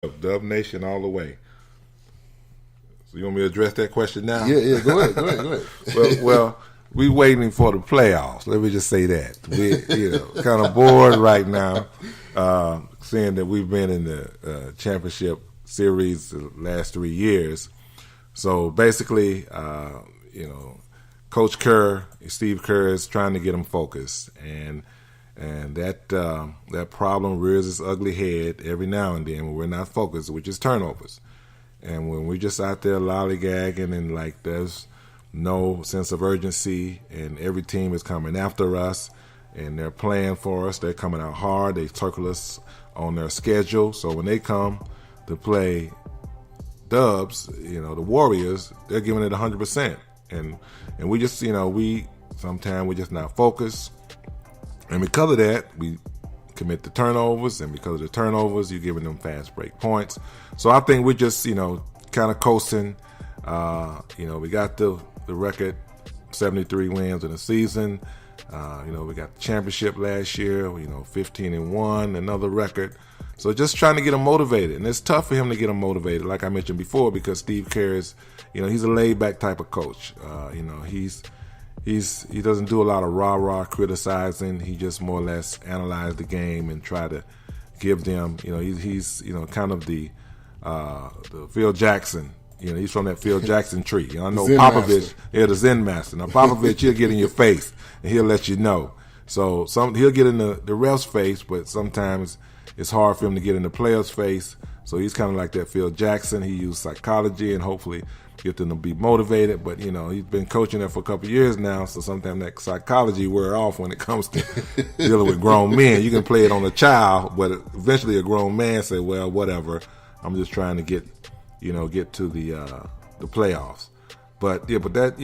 Dub Nation all the way. So you want me to address that question now? Yeah. Go ahead. well, we waiting for the playoffs. Let me just say that. We, kind of bored right now, seeing that we've been in the championship series the last 3 years. So basically, Coach Kerr, Steve Kerr, is trying to get them focused, and that problem rears its ugly head every now and then when we're not focused, which is turnovers. And when we're just out there lollygagging and like there's no sense of urgency and every team is coming after us and they're playing for us, they're coming out hard, they circle us on their schedule. So when they come to play Dubs, the Warriors, they're giving it 100%. And we just, sometimes we're just not focused. And because of that, we commit the turnovers, and because of the turnovers, you're giving them fast break points. So I think we're just, kind of coasting. We got the record, 73 wins in the season. We got the championship last year, 15-1, another record. So just trying to get him motivated. And it's tough for him to get him motivated, like I mentioned before, because Steve Kerr is, he's a laid-back type of coach. He doesn't do a lot of rah-rah criticizing. He just more or less analyze the game and try to give them, he's kind of the Phil Jackson. He's from that Phil Jackson tree. I know Zen Popovich, master. The Zen master. Now Popovich, he'll get in your face and he'll let you know. So he'll get in the ref's face, but sometimes it's hard for him to get in the player's face. So he's kind of like that Phil Jackson. He used psychology and hopefully get them to be motivated, but he's been coaching there for a couple of years now, so sometimes that psychology wear off when it comes to dealing with grown men. You can play it on a child, but eventually a grown man say, well, whatever, I'm just trying to get to the playoffs. But that,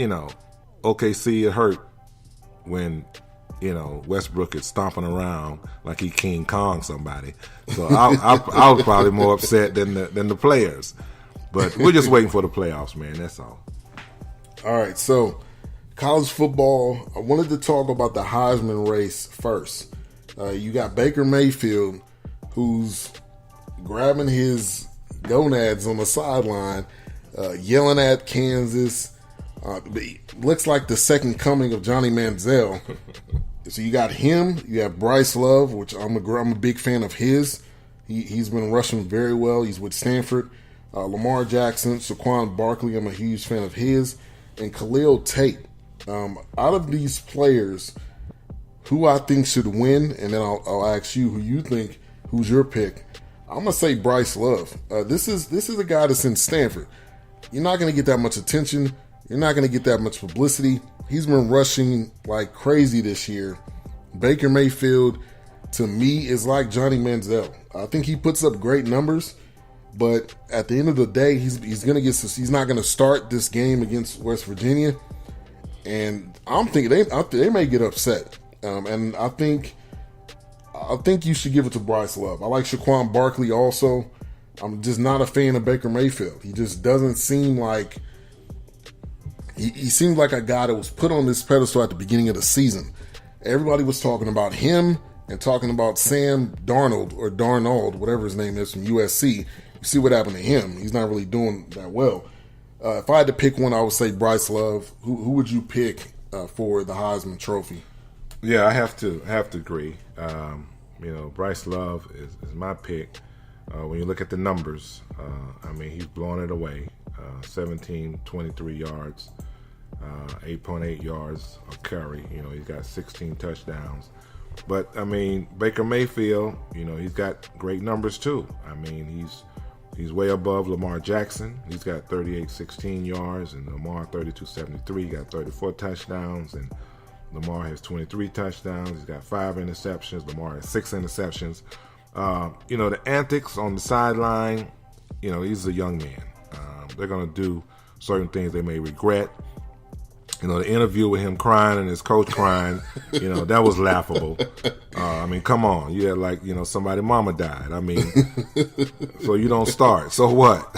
OKC, it hurt when Westbrook is stomping around like he King Kong somebody. So I was probably more upset than the players. But we're just waiting for the playoffs, man. That's all. All right, so college football, I wanted to talk about the Heisman race first. You got Baker Mayfield, who's grabbing his gonads on the sideline, yelling at Kansas. Looks like the second coming of Johnny Manziel. So you got him. You have Bryce Love, which I'm a big fan of his. He's been rushing very well. He's with Stanford. Lamar Jackson, Saquon Barkley, I'm a huge fan of his, and Cleo Tate. Out of these players, who I think should win, and then I'll ask you who you think, who's your pick. I'm gonna say Bryce Love. This is a guy that's in Stanford. You're not gonna get that much attention. You're not gonna get that much publicity. He's been rushing like crazy this year. Baker Mayfield, to me, is like Johnny Manziel. I think he puts up great numbers. But at the end of the day, he's not going to start this game against West Virginia, and I'm thinking they may get upset. And I think you should give it to Bryce Love. I like Saquon Barkley also. I'm just not a fan of Baker Mayfield. He just doesn't seem like he seems like a guy that was put on this pedestal at the beginning of the season. Everybody was talking about him and talking about Sam Darnold or Darnold, whatever his name is, from USC. You see what happened to him. He's not really doing that well. If I had to pick one, I would say Bryce Love. Who would you pick for the Heisman Trophy? Yeah, I have to agree. Bryce Love is my pick. When you look at the numbers, he's blowing it away. 1723 yards, 8.8 yards a carry. He's got 16 touchdowns. But, Baker Mayfield, he's got great numbers too. He's way above Lamar Jackson. He's got 38-16 yards, and Lamar 32-73. He got 34 touchdowns, and Lamar has 23 touchdowns. He's got 5 interceptions. Lamar has 6 interceptions. The antics on the sideline, he's a young man. They're going to do certain things they may regret. The interview with him crying and his coach crying, that was laughable. Come on. You had somebody mama died. So you don't start. So what?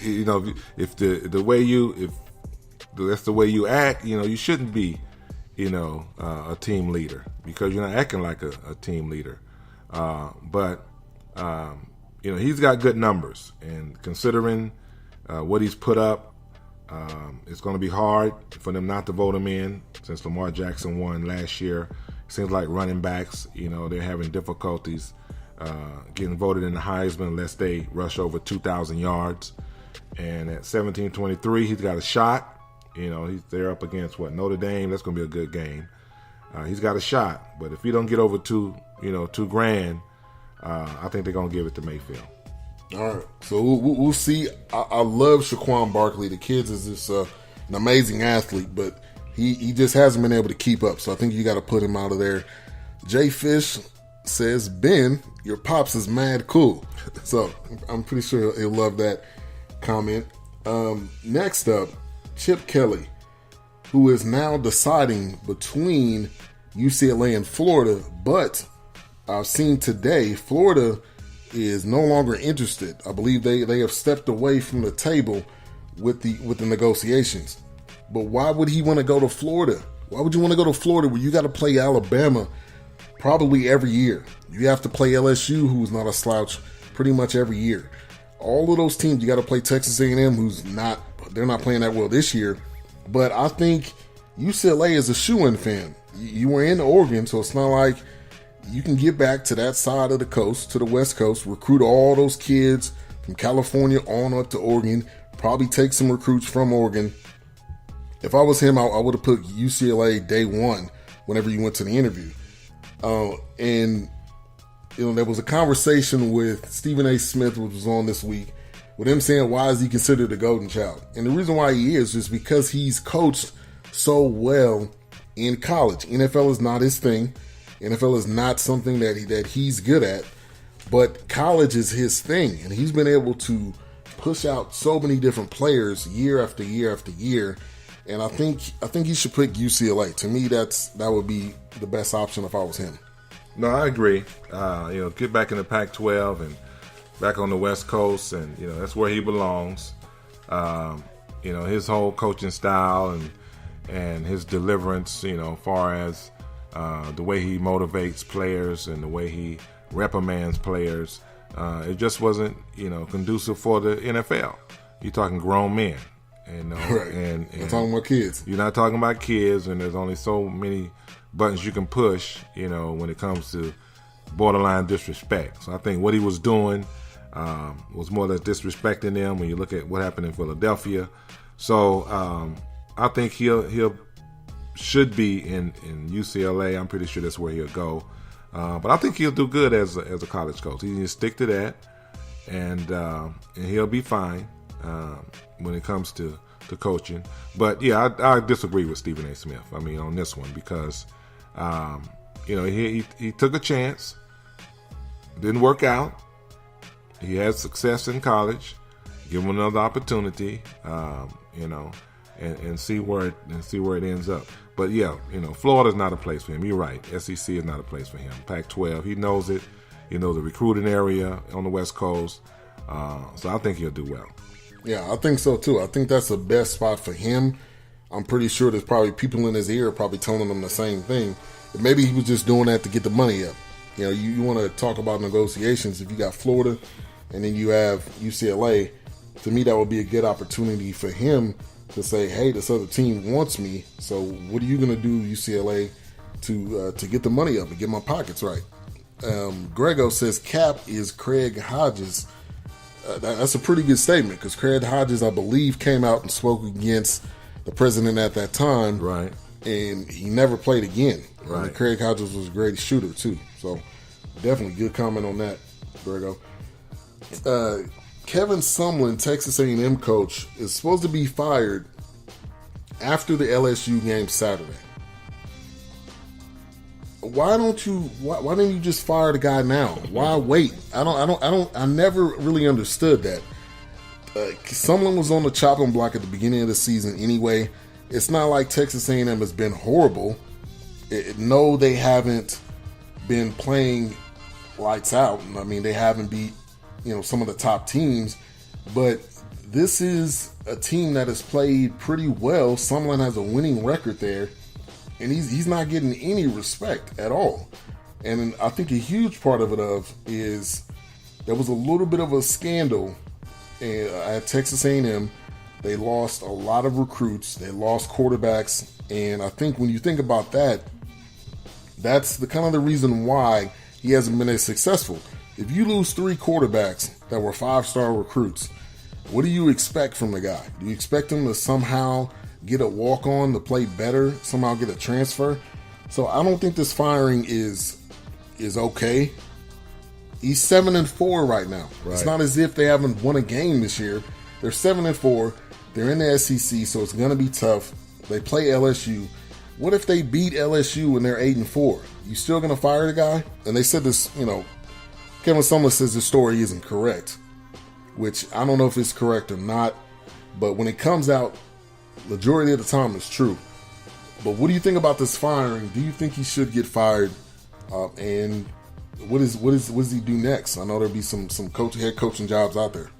If the way if that's the way you act, you shouldn't be, a team leader because you're not acting like a team leader. he's got good numbers, and considering what he's put up, it's going to be hard for them not to vote him in since Lamar Jackson won last year. It seems like running backs, they're having difficulties getting voted in the Heisman unless they rush over 2,000 yards. And at 17-23, he's got a shot. They're up against Notre Dame. That's going to be a good game. He's got a shot, but if he don't get over $2,000, I think they're going to give it to Mayfield. All right, so we'll see. I love Saquon Barkley. The kid is just an amazing athlete, but he just hasn't been able to keep up. So I think you got to put him out of there. Jay Fish says, Ben, your pops is mad cool. So I'm pretty sure he'll love that comment. Next up, Chip Kelly, who is now deciding between UCLA and Florida, but I've seen today Florida is no longer interested. I believe they have stepped away from the table with the negotiations. But why would he want to go to Florida? Why would you want to go to Florida where you got to play Alabama probably every year? You have to play LSU, who's not a slouch, pretty much every year. All of those teams, you got to play Texas A&M, they're not playing that well this year. But I think UCLA is a shoo-in fan. You were in Oregon, so it's not like you can get back to that side of the coast, to the West Coast, recruit all those kids from California on up to Oregon, probably take some recruits from Oregon. If I was him, I would have put UCLA day one whenever you went to the interview. And there was a conversation with Stephen A. Smith, which was on this week, with him saying, why is he considered the golden child? And the reason why he is just because he's coached so well in college. NFL is not his thing. NFL is not something that he's good at, but college is his thing. And he's been able to push out so many different players year after year after year. And I think he should pick UCLA. To me, that would be the best option if I was him. No, I agree. Get back in the Pac-12 and back on the West Coast, and that's where he belongs. His whole coaching style and his deliverance, far as the way he motivates players and the way he reprimands players, it just wasn't conducive for the NFL. You're talking grown men. Right. And I'm talking about kids. You're not talking about kids, and there's only so many buttons you can push, when it comes to borderline disrespect. So I think what he was doing was more or less disrespecting them when you look at what happened in Philadelphia. So I think he should be in UCLA. I'm pretty sure that's where he'll go. But I think he'll do good as a college coach. He needs to stick to that, and he'll be fine when it comes to coaching. But yeah, I disagree with Stephen A. Smith. On this one, because he took a chance, didn't work out. He had success in college. Give him another opportunity, and see where it ends up. But yeah, Florida's not a place for him. You're right. SEC is not a place for him. Pac-12, he knows it. The recruiting area on the West Coast. So I think he'll do well. Yeah, I think so too. I think that's the best spot for him. I'm pretty sure there's probably people in his ear probably telling him the same thing. But maybe he was just doing that to get the money up. You want to talk about negotiations. If you got Florida and then you have UCLA, to me that would be a good opportunity for him to say, hey, this other team wants me, so what are you going to do, UCLA, to get the money up and get my pockets right? Grego says Cap is Craig Hodges. That's a pretty good statement, because Craig Hodges, I believe, came out and spoke against the president at that time. Right. And he never played again. Right. Craig Hodges was a great shooter, too. So definitely good comment on that, Grego. Kevin Sumlin, Texas A&M coach, is supposed to be fired after the LSU game Saturday. Why didn't you just fire the guy now? Why wait? I never really understood that. Sumlin was on the chopping block at the beginning of the season anyway. It's not like Texas A&M has been horrible. No, they haven't been playing lights out. They haven't beat some of the top teams, but this is a team that has played pretty well. Sumlin has a winning record there, and he's not getting any respect at all. And I think a huge part of it is there was a little bit of a scandal at Texas A&M. They lost a lot of recruits. They lost quarterbacks. And I think when you think about that, that's the kind of the reason why he hasn't been as successful. If you lose 3 quarterbacks that were 5-star recruits, what do you expect from the guy? Do you expect him to somehow get a walk-on to play better, somehow get a transfer? So I don't think this firing is okay. He's 7-4 right now. Right. It's not as if they haven't won a game this year. They're 7-4. They're in the SEC, so it's going to be tough. They play LSU. What if they beat LSU and they're 8-4? You still going to fire the guy? And they said this, Kevin Sumlin says the story isn't correct, which I don't know if it's correct or not. But when it comes out, majority of the time it's true. But what do you think about this firing? Do you think he should get fired? And what does he do next? I know there'll be some head coaching jobs out there.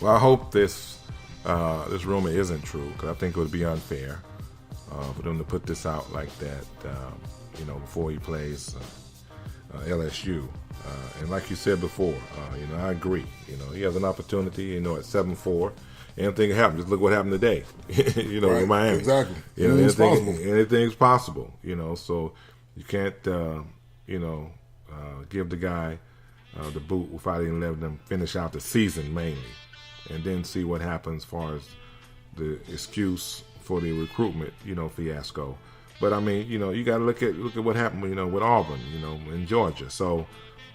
Well, I hope this rumor isn't true, because I think it would be unfair for them to put this out like that, before he plays LSU. And like you said before, I agree. He has an opportunity. At 7-4, anything can happen. Just look what happened today. Right, in Miami. Exactly. Anything's possible. So you can't, give the guy the boot without even letting them finish out the season mainly, and then see what happens as far as the excuse for the recruitment, fiasco. But I mean, you got to look at what happened, with Auburn, in Georgia. So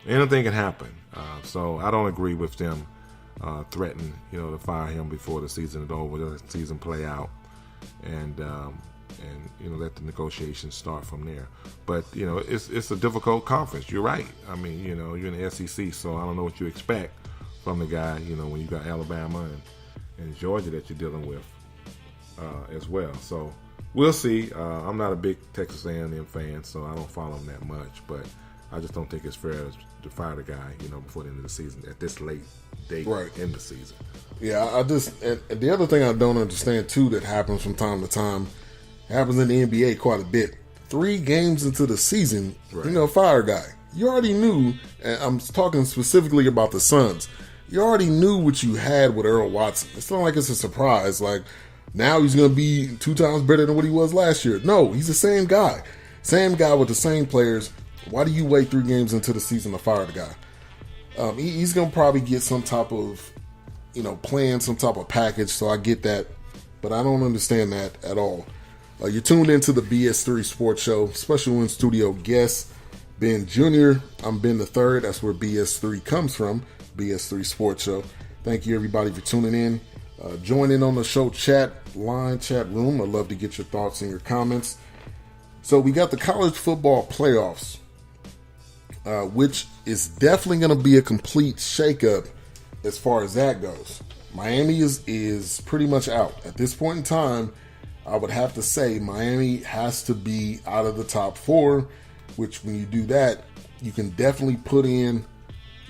anything can happen. So I don't agree with them threatening, to fire him before the season is over. Let the season play out, and let the negotiations start from there. But it's a difficult conference. You're right. I mean, you're in the SEC, so I don't know what you expect from the guy. When you got Alabama and Georgia that you're dealing with as well. So we'll see. I'm not a big Texas A&M fan, so I don't follow him that much. But I just don't think it's fair to fire the guy, before the end of the season at this late date in the season. Yeah, and the other thing I don't understand too that happens from time to time, happens in the NBA quite a bit. 3 games into the season, fire a guy. You already knew, and I'm talking specifically about the Suns. You already knew what you had with Earl Watson. It's not like it's a surprise. Like, now he's going to be 2 times better than what he was last year. No, he's the same guy. Same guy with the same players. Why do you wait 3 games into the season to fire the guy? He's going to probably get some type of, plan, some type of package, so I get that. But I don't understand that at all. You're tuned into the BS3 Sports Show. Special in-studio guest, Ben Jr. I'm Ben the Third. That's where BS3 comes from, BS3 Sports Show. Thank you, everybody, for tuning in. Join in on the show chat room. I'd love to get your thoughts and your comments. So we got the college football playoffs, which is definitely going to be a complete shakeup as far as that goes. Miami is pretty much out. At this point in time, I would have to say Miami has to be out of the top 4, which when you do that, you can definitely you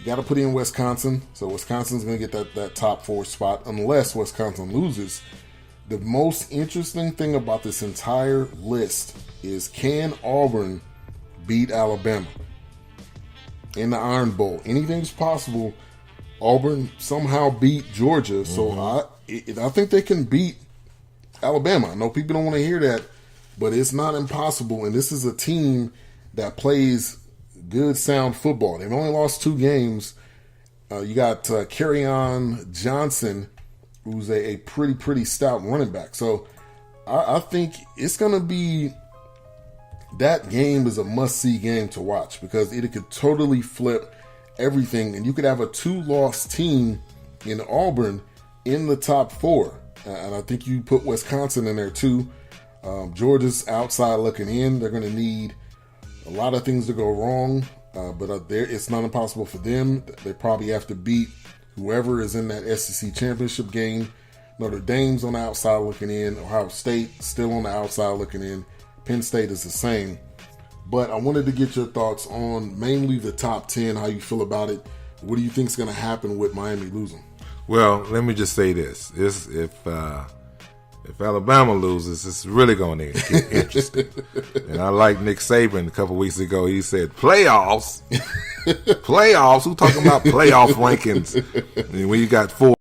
got to put in Wisconsin. So Wisconsin's going to get that top 4 spot unless Wisconsin loses. The most interesting thing about this entire list is, can Auburn beat Alabama in the Iron Bowl? Anything's possible. Auburn somehow beat Georgia. So I think they can beat Alabama. I know people don't want to hear that, but it's not impossible. And this is a team that plays good, sound football. They've only lost 2 games. You got Kerryon Johnson, who's a pretty stout running back. So I think it's going to be, that game is a must-see game to watch, because it could totally flip everything. And you could have a 2-loss team in Auburn in the top 4. And I think you put Wisconsin in there too. Georgia's outside looking in. They're going to need a lot of things to go wrong, but it's not impossible for them. They probably have to beat whoever is in that SEC championship game. Notre Dame's on the outside looking in. Ohio State still on the outside looking in. Penn State is the same. But I wanted to get your thoughts on mainly the top 10, how you feel about it. What do you think is going to happen with Miami losing? Well, let me just say this. If if Alabama loses, it's really going to get interesting. And I like Nick Saban a couple weeks ago. He said, playoffs? Playoffs? Who talking about playoff rankings? And when you got 4